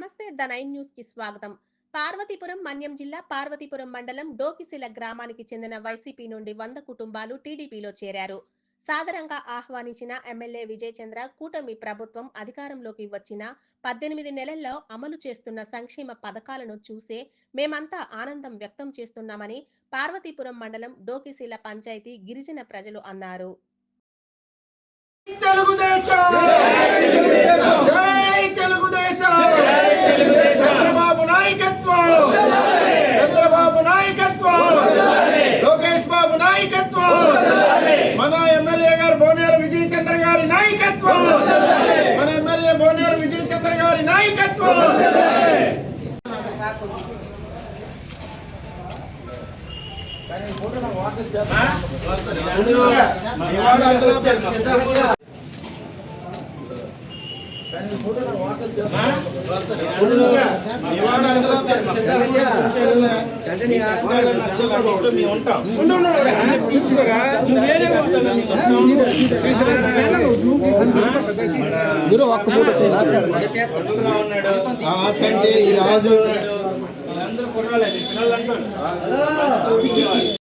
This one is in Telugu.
నమస్తే ద నైన్ న్యూస్ కి స్వాగతం. పార్వతీపురం మన్యం జిల్లా పార్వతీపురం మండలం డోకిసిల గ్రామానికి చెందిన వైసీపీ నుండి 100 కుటుంబాలు టీడీపీలో చేరారు. సాదరంగా ఆహ్వానించిన ఎమ్మెల్యే విజయ్ చంద్ర కూటమి ప్రభుత్వం అధికారంలోకి వచ్చిన 18 నెలల్లో అమలు చేస్తున్న సంక్షేమ పథకాలను చూసే మేమంతా ఆనందం వ్యక్తం చేస్తున్నామని పార్వతీపురం మండలం డోకిసిల పంచాయతీ గిరిజన ప్రజలు అన్నారు. చంద్రబాబు నాయకత్వం లోకేష్ బాబు నాయకత్వం మన ఎమ్మెల్యే గారు బోనేరు విజయ్ చంద్ర గారి నాయకత్వం మన ఎమ్మెల్యే బోనేరు విజయ్ చంద్ర గారి నాయకత్వం రాజు